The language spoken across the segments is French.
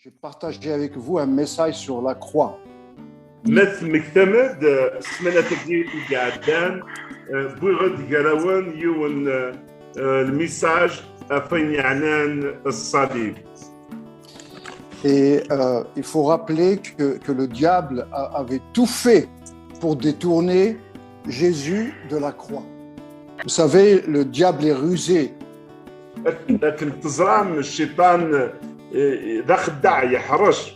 J'ai partagé avec vous un message sur la croix. مثل مكتمد السمانة تجي قعدان بغد قراون يون الميساج أفين يعنان الصليب. Et il faut rappeler que le diable avait tout fait pour détourner Jésus de la croix. Vous savez, le diable est rusé. لكن تزرعن الشيطان ذا خداع يحرش.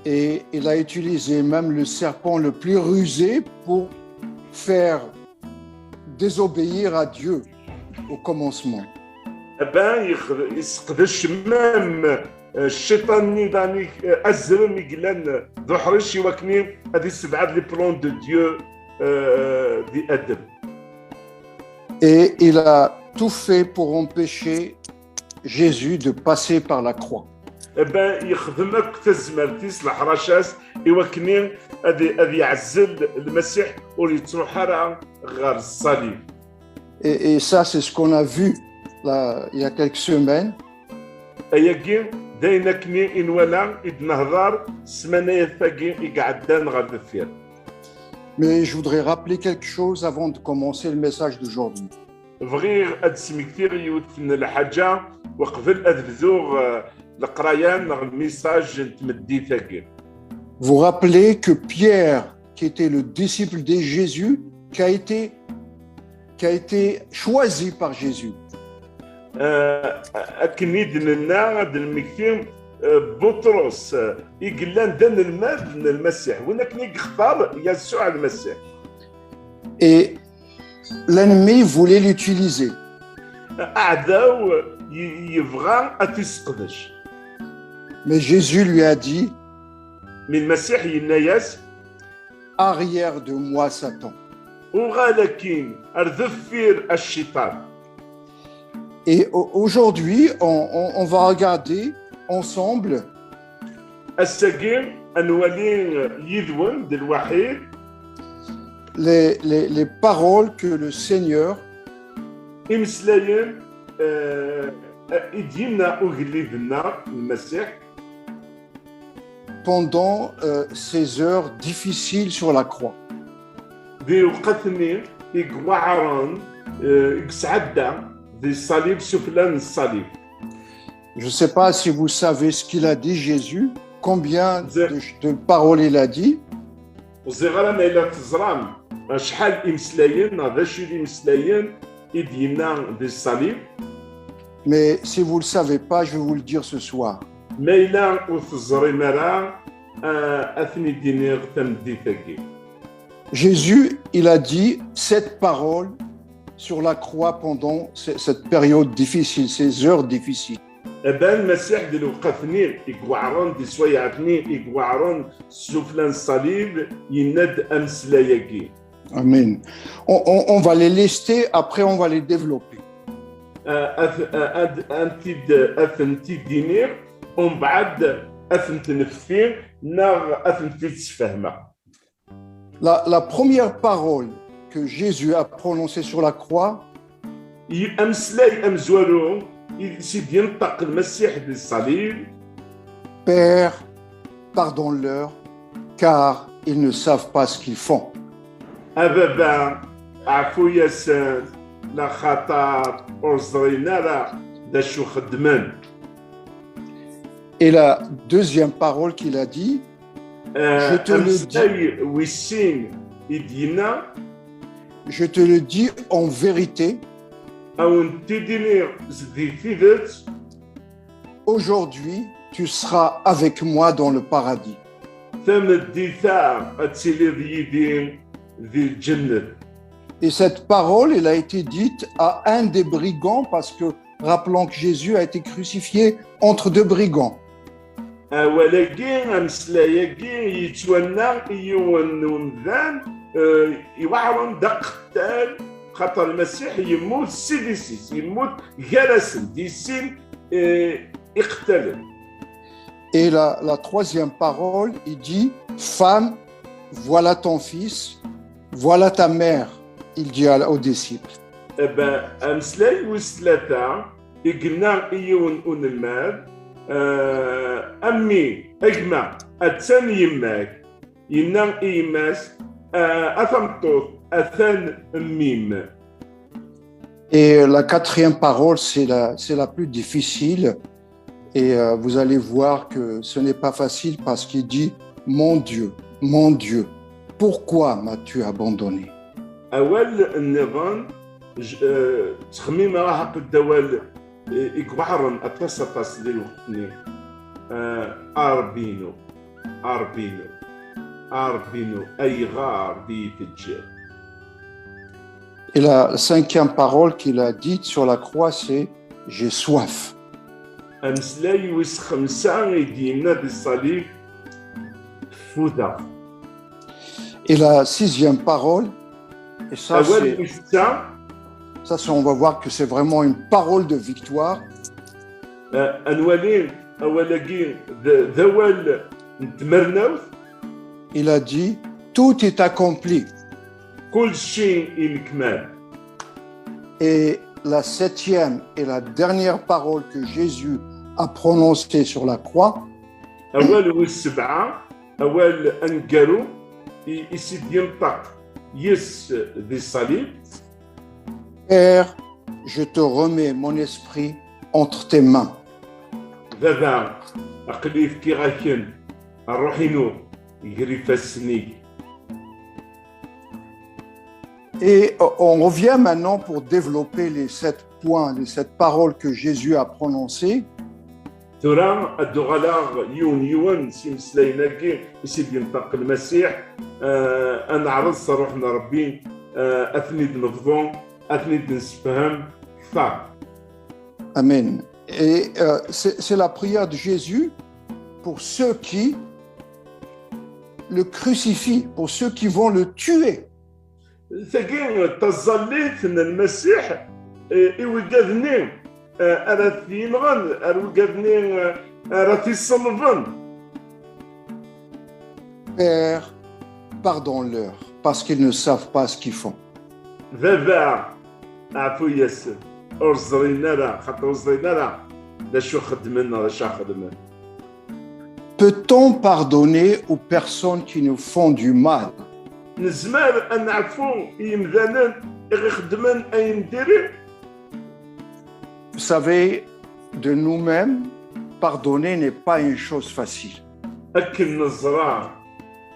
Et il a utilisé même le serpent le plus rusé pour faire désobéir à Dieu au commencement. أبان يسقدش مام الشيطان نيداني أزرم يقلن ذو حرش يوكني هذه السبعة لي بلون دو ديو دي أدب. Et il a tout fait pour empêcher Jésus de passer par la croix. أبان يخدمك تزمرتيس الحرشاس يوكني هذه يعزل المسيح واللي تروح غير الصليب. Et ça, c'est ce qu'on a vu là, il y a quelques semaines. أياكي داينا كني إنوانا إدنهضار سمانة يثاقي يقعدان غير دفير. Mais je voudrais rappeler quelque chose avant de commencer le message d'aujourd'hui. فغير أدسمي كثير يوتفن الحاجة وقبل أذبذوغ القرايان الميساج تمدي ثاقي. Vous rappelez que Pierre, qui était le disciple de Jésus, qui a été choisi par Jésus. أكنيد لنا المكتيم بطرس يقلان دان المال من المسيح ونكني اختار يسوع المسيح. Et l'ennemi voulait l'utiliser. أعداو يبغى أتسقدش. Mais Jésus lui a dit, من المسيح يناياس arrière de moi, Satan. وغالكين أرذفير الشيطان. Et aujourd'hui, on va regarder ensemble السجين أنوالين يدون دالوحيد les paroles que le Seigneur إمسلاين إدينا أغليبنا المسيح pendant ces heures difficiles sur la croix. دي وقتني إقوعران إقسعدا دي الصليب سفلان الصليب. Je ne sais pas si vous savez ce qu'il a dit, Jésus, combien de paroles il a dit. وزغرا ما إلا تزرام شحال إمسلاين هذا الشيء اللي إمسلاين إدينا دي الصليب. Mais si vous ne le savez pas, je vais vous le dire ce soir. ما إلا وتزري مرا أثني دينيغ تمدي ثقي. Jésus, il a dit cette parole sur la croix pendant cette période difficile, ces heures difficiles. أبان المسيح ديال وقفني يقوعرون دي سويعتني يقوعرون سفلان الصليب يند أمس لا يجي. Amen. On va les lister, après on va les développer. أثنتي دينير ومن بعد أثنت نفسي ناغ أثنتي تفهمها. La première parole que Jésus a prononcée sur la croix, أمسلاي أمزوالو سيدي ينطق المسيح بالصليب. Père, pardonne-leur, car ils ne savent pas ce qu'ils font. أبابا عفو ياسان لا خطر أرزرينا لا داشو خدمان. Et la deuxième parole qu'il a dit, je te le dis en vérité, aujourd'hui tu seras avec moi dans le paradis. Et cette parole, elle a été dite à un des brigands parce que, rappelons que Jésus a été crucifié entre deux brigands. ولكن أمسلايكي يتولى يونذان يوعرون دق قتال خاطر المسيح يموت سيديسيس يموت جلس ديسين يقتل. Et la troisième parole, il dit, femme, voilà ton fils, voilà ta mère, il dit aux disciples. أمسلاي وثلاثة يقلنا يون المال أمي أجمع أتسن يماك ينام إيماس أثمطوط أثن ميم. Et la quatrième parole, c'est la plus difficile. Et vous allez voir que ce n'est pas facile parce qu'il dit « Mon Dieu, pourquoi m'as-tu abandonné ?» أول النظام تخميم راح قدوال إكبحرن أتصطس للوقتني أربينو أي غار دي تجير. Et la cinquième parole qu'il a dite sur la croix, c'est « J'ai soif ». أمسلاي ويس خمسة يدينا بالصليب فودا. Et la sixième parole, et ça, أول ça, on va voir que c'est vraiment une parole de victoire. أنوالين أولاقين ذوال نتمرنوث. Il a dit « Tout est accompli ». كل شيء يكمل. Et la septième et la dernière parole que Jésus a prononcée sur la croix, أول والسبعة أول أنقروا يسيد ينطق يس ذي الصليب. Père, je te remets mon esprit entre tes mains. ذا أقليف كي غاكن الروحينو يجري فاسني. Et on revient maintenant pour développer les 7 points, les 7 paroles que Jésus a prononcées. ترى الدغلاغ يون سيمسلايناكي يسيد ينطق المسيح أنا عرض روحنا ربي أثنيد نفضون أثنيد نسفهم كثار. Amen. Et c'est la prière de Jésus pour ceux qui le crucifient, pour ceux qui vont le tuer. ثقين تظليت ان المسيح يوقفني اراتي نغن يوقفني اراتي صلبن. Père, pardonne-leur parce qu'ils ne savent pas ce qu'ils font. ذا عفو ياسر ارزرينا لا خاطر ارزرينا لا لا شو خدمنا لا شو خدمنا. Peut-on pardonner aux personnes qui nous font du mal? نزمار أن عفو يمذانن يخدمن أي نديري. Vous savez, de nous-mêmes, pardonner n'est pas une chose facile. أكل نزرع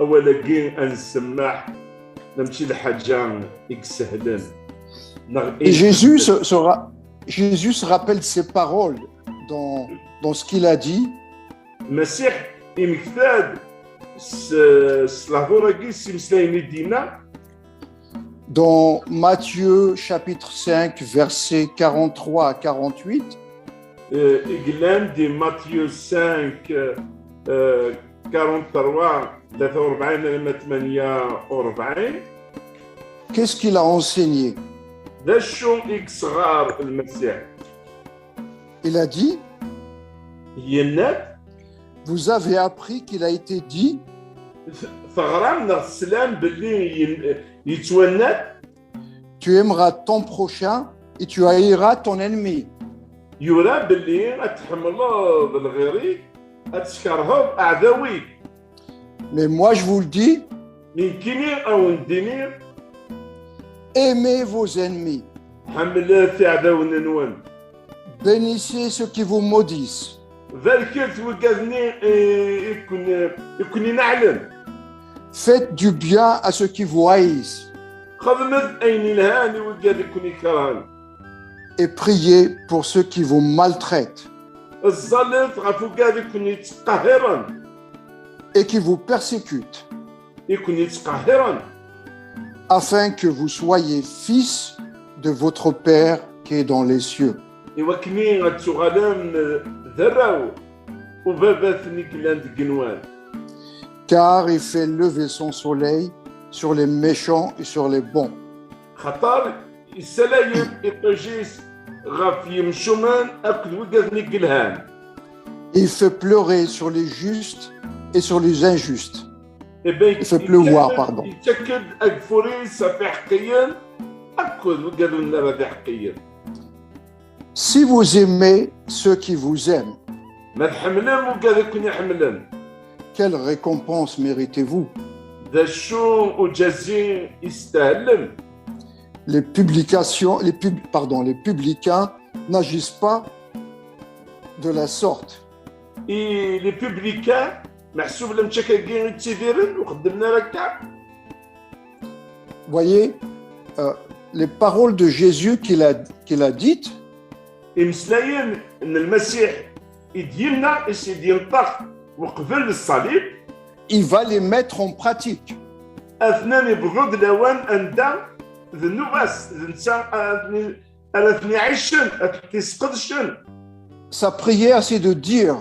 أولا كين أنسمح نمشي لحاجة يكسهلن. Et Jésus se rappelle ses paroles dans ce qu'il a dit. المسيح يمكثاد Dans Matthieu chapitre 5, versets 43 à 48, Matthieu 5, 43, qu'est-ce qu'il a enseigné? Il a dit, vous avez appris qu'il a été dit, tu aimeras ton prochain et tu haïras ton ennemi. Mais moi je vous le dis, aimez vos ennemis, bénissez ceux qui vous maudissent, faites du bien à ceux qui vous haïssent et priez pour ceux qui vous maltraitent et qui vous persécutent, afin que vous soyez fils de votre Père qui est dans les cieux. Car il fait lever son soleil sur les méchants et sur les bons. Il fait pleurer sur les justes et sur les injustes. Il fait pleuvoir, pardon. Si vous aimez ceux qui vous aiment, ما تحملن وكذا كون يحملن. Quelle récompense méritez-vous? ذا شو وجازي يستاهلن. Les publicains n'agissent pas de la sorte. اي لي بوبليكان محسوب لهم تشكاكين يتيديرن وخدمنا ركع. Voyez, les paroles de Jésus qu'il a dites, مسلاين ان المسيح يدينا ايش ينطق وقبل الصليب. il va les mettre en pratique. اثنان بغض الاوان انت ذنوباس انسان اثني عيشن تسقدشن. Sa prière, c'est de dire,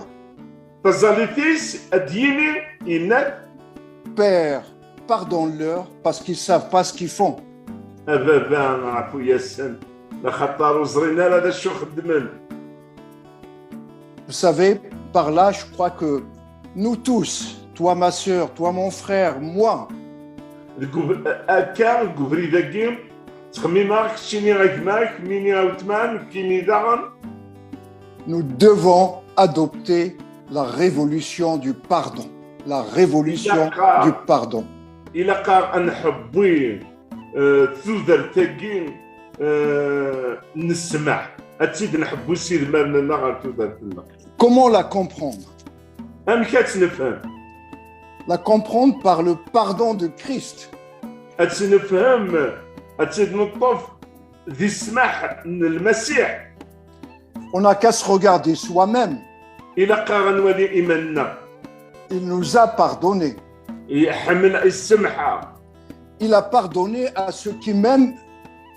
تزاليتيس اديني انك Père, pardonne-leur parce qu'ils ne savent pas ce qu'ils font. ابابا عفو ياسن لخطر وزرينا هذا شو خدمن. Vous savez, par là, je crois que nous tous, toi ma sœur, toi mon frère, moi, اكا الكوفري ذاكي تخميماك شيني غاكماك ميني غاوتمان كيني داغن. nous devons adopter la révolution du pardon. La révolution du pardon. إلا قار نحبي تذر تاكي نسمع أتيد نحبو سيد مالنا غير تذر تما. Comment la comprendre? أم كتنفهم. La comprendre par le pardon de Christ. أتنفهم أتيد نطف ذي السماح المسيح. On n'a qu'à se regarder soi-même. إلا قار نولي إيماننا. Il nous a pardonné. يحمل السمحة. Il a pardonné à ceux qui même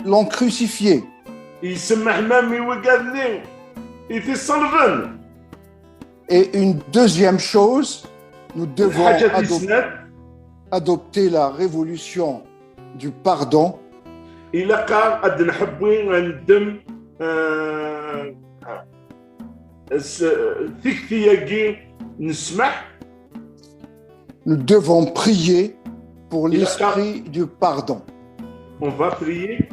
l'ont crucifié. يسمح مامي وقالني في صلبن. Et une deuxième chose, nous devons adopter la révolution du pardon. إلا قال قد نحبوين غندم ثكتياكي نسمح. Nous devons prier pour l'esprit du pardon. On va prier.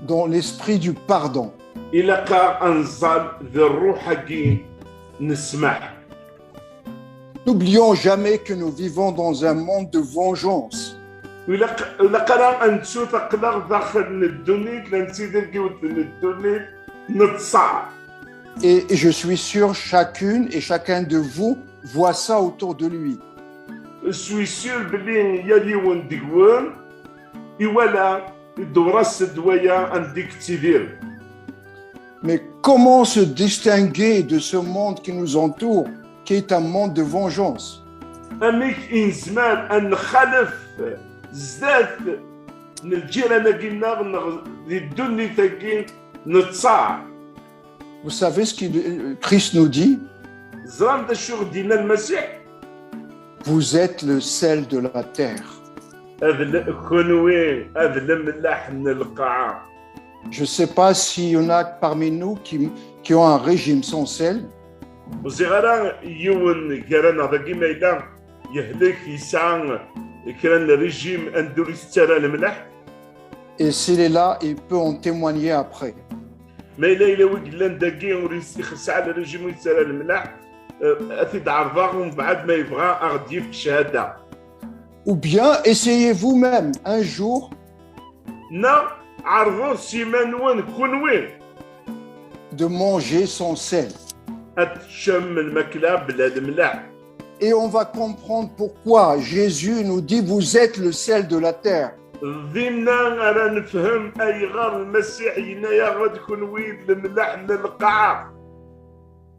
Dans l'esprit du pardon. إلا قال أنزل ذي الروح حقي نسمح. N'oublions jamais que nous vivons dans un monde de vengeance. إلا قال أنتو تقدر داخل الدنيا لنسيدك الدنيا نتصع. Et je suis sûr chacune et chacun de vous voit ça autour de lui. Je suis sûr بلي يلي وندقون يولا الدورس الدوية عندك تدير. Mais comment se distinguer de ce monde qui nous entoure, qui est un monde de vengeance? أميك إن زمان أن نخالف زاد نجينا قلنا الدنيا تاكي نتصاع. Vous savez ce que Christ nous dit? زرام دا شو دينا المسيح. Vous êtes le sel de la terre. Je ne sais pas s'il y en a parmi nous qui ont un régime sans sel. Et s'il est là, il peut en témoigner après. Ou bien essayez vous-même un jour de manger sans sel. Et on va comprendre pourquoi Jésus nous dit vous êtes le sel de la terre.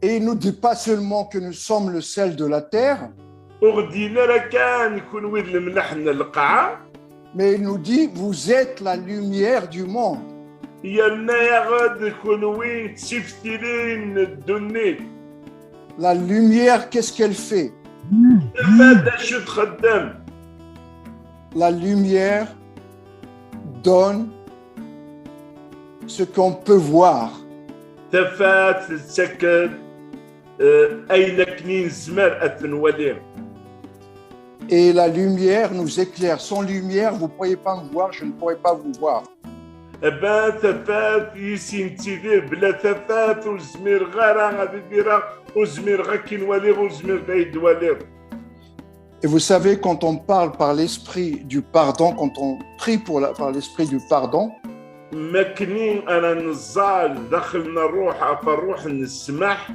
Et il nous dit pas seulement que nous sommes le sel de la terre, mais il nous dit vous êtes la lumière du monde. La lumière, qu'est-ce qu'elle fait? La lumière donne ce qu'on peut voir. Et la lumière nous éclaire. Sans lumière, vous ne pourriez pas me voir, je ne pourrais pas vous voir. أبا ثفات يسين تيدير بلا ثفات وزمير غارة غادي ديرها وزمير غاكين والير وزمير دايد والير. Et vous savez, quand on parle par l'esprit du pardon, quand on prie par l'esprit du pardon, مكنين أنا نزال داخلنا الروح فالروح نسمح.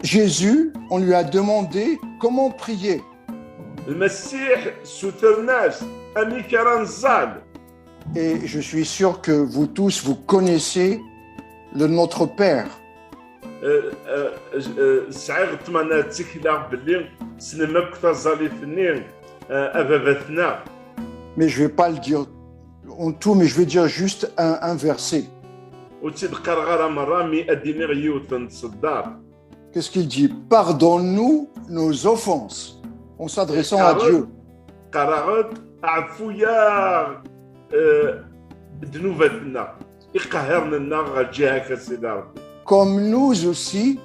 Jésus, on lui a demandé comment prier. المسيح سترناس أمي كران زال. Et je suis sûr que vous tous, vous connaissez le Notre Père. سعيغ تمانا تكلا بلي سنمك تزالي فنين أبابتنا. Mais je ne vais pas le dire en tout, mais je vais dire juste un verset. وتبقى غارة مرة مي أديني غيوتن صدار. Qu'est-ce qu'il dit? Pardonne-nous nos offenses, en s'adressant à Dieu. قرارات عفويا ذنوبنا يقهرنا لنا جهك سيدي ربي. Comme nous aussi,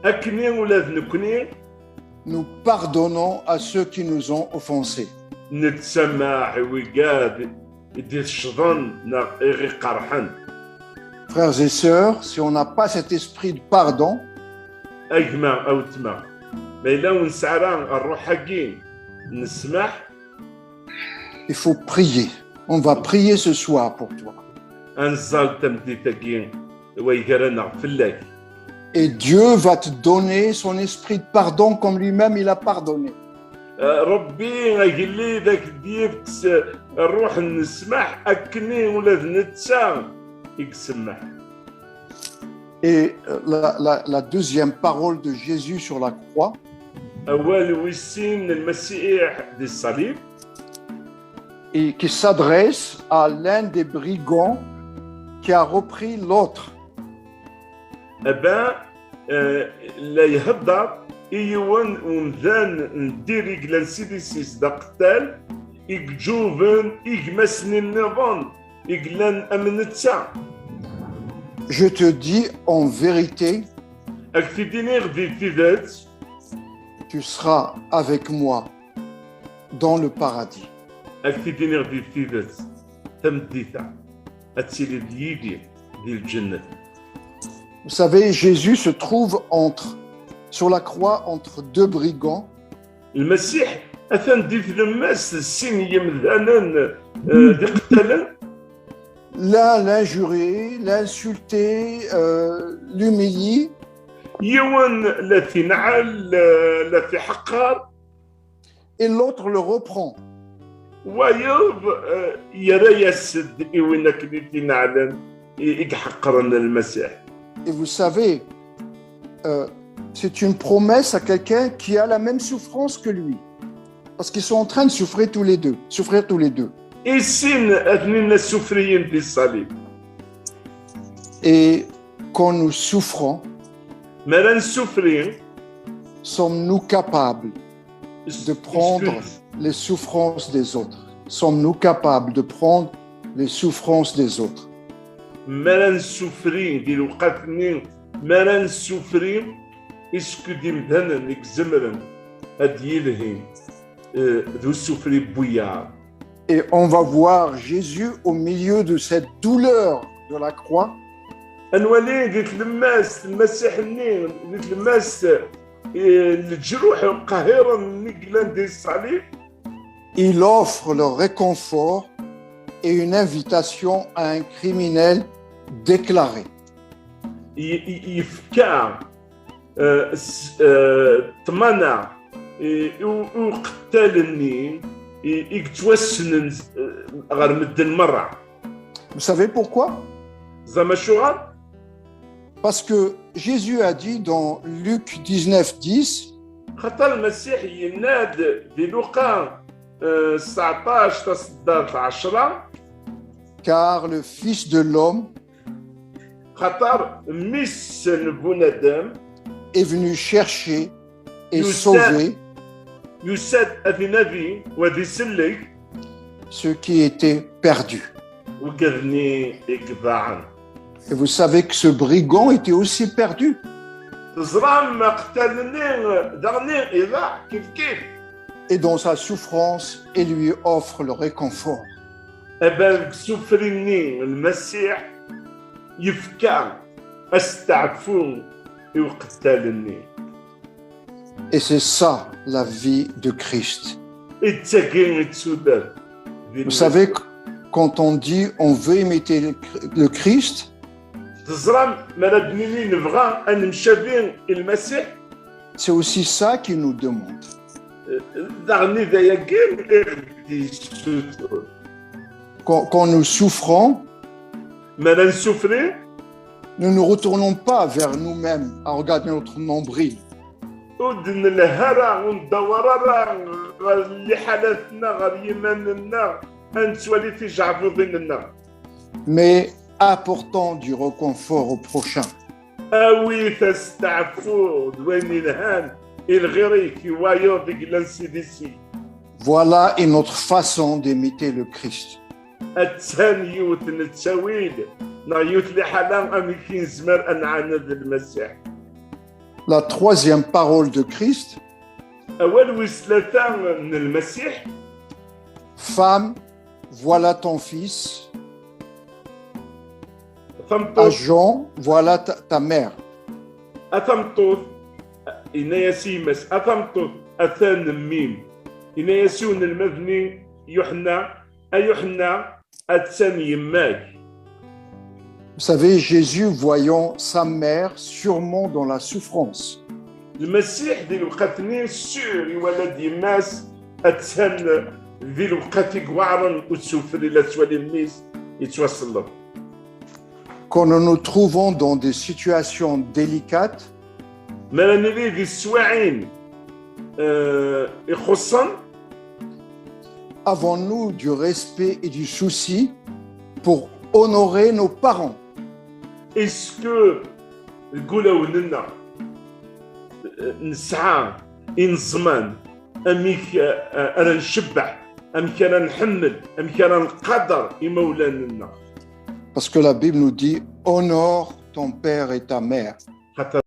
أكني ولا ذنكني nous pardonnons à ceux qui nous ont offensés. نتسمع ويقاد يدير الشظن غير قرحن. Frères et sœurs, si on n'a pas cet esprit de pardon, أجمع أو تما ما إلا ونسعران الروح حقين نسمح. il faut prier. On va prier ce soir pour toi. أنزل تمديتكين ويقرنا في الله. Et Dieu va te donner son esprit de pardon comme lui-même il a pardonné. ربي قال لي ذاك ديفكس الروح نسمح أكني ولا ذنتسا يسمح. Et la deuxième parole de Jésus sur la croix, أول ويسين المسيح دي الصليب. et qui s'adresse à l'un des brigands qui a repris l'autre. أبا لا يهضر إيوان ومذان ندير إقلان سيدي سيس دا قتال إقجوفن إقمسني النظام إقلان أمنتسا. Je te dis en vérité, أكتديني غدي تيدات tu seras avec moi dans le paradis. أكتديني غدي تيدات تمديتا أتسيلي ديالي ديال الجنة. Vous savez, Jésus se trouve sur la croix entre deux brigands. المسيح أثن ديت لماس السين يمذانا دي قتالا. L'un l'injurait, l'insultait, l'humiliait. يوان لا في نعل لا في حقار. Et l'autre le reprend. ويوب يرى يسد إوينك اللي في نعلن يحقرنا المسيح. Et vous savez, c'est une promesse à quelqu'un qui a la même souffrance que lui. Parce qu'ils sont en train de souffrir tous les deux. إيسين أثنين السفريين في الصليب. Et quand nous souffrons, مرة السفريين sommes-nous capables de prendre les souffrances des autres? Sommes-nous capables de prendre les souffrances des autres? مرة السفريين ديال وقاتنين مرة السفريين إسكو دي مدهنا نيك زمرن أديلهين ذو السفري بويا. Et on va voir Jésus au milieu de cette douleur de la croix. أنوالي قلت لماس المسيح النين قلت لماس الجروح القاهرة نقلان دي الصليب. Il offre le réconfort et une invitation à un criminel déclaré. يفكا طمانا وقتالني يتوسن غير مدن مرة. Vous savez pourquoi? زعما شغل؟ Parce que Jésus a dit dans Luc 19:10, خاطر المسيح يناد في لوقا 19 10 car le Fils de l'homme خاطر ميس بنادم est venu chercher et sauver يساد أذنبي وذي سلك ceux qui étaient perdus. وكذني إكباعا. Et vous savez que ce brigand était aussi perdu. تزرام قتلني دغني إذا كيف. Et dans sa souffrance, il lui offre le réconfort. أباك سفرني المسيح يفكى أستعفو يقتلني. Et c'est ça la vie de Christ. التاكين السودان. Vous savez, quand on dit on veut imiter le Christ, تزرم مرا بنيني نبغى أن نمشي بين المسيح. c'est aussi ça qu'il nous demande. دعني ذا كين إغدي سوتور. Quand nous souffrons, مرا نسوفري. nous ne retournons pas vers nous-mêmes à regarder notre nombril. ودن الهرا وندورا اللي حالتنا غير يماننا أنتوالي في جعبوضيننا. Mais apportant du réconfort au prochain. أوي تستعفو دوين الهان الغيريك يوايو ديك لانسيديسي. Voilà une autre façon d'imiter le Christ. التان يوت نتساويل نايوت لي حالا أميكين زمر أن عاند المسيح. La troisième parole de Christ, أول وسلتان من المسيح. femme, voilà ton fils. À ثمطوط Jean, voilà ta mère. أثمطوط إنا يسيمس أثمطوط أثان ميم إنا يسون المبني يحنى أيحنى أتسان يماك. Vous savez, Jésus, voyant sa mère sûrement dans la souffrance, المسيح ذي الوقتني سوري ولد يماس أتسان ذي الوقت قوارا وتسوفر إلى تسوالي الميس يتوصل له. quand nous nous trouvons dans des situations délicates, ما نريد ذي السواعين يخصن. avons-nous du respect et du souci pour honorer nos parents? اسكو نقولوا لنا نسعى إن زمان أميك أنا نشبع أميك أنا نحمل أميك أنا نقدر يمولاننا. Parce que la Bible nous dit honore ton père et ta mère. خاطر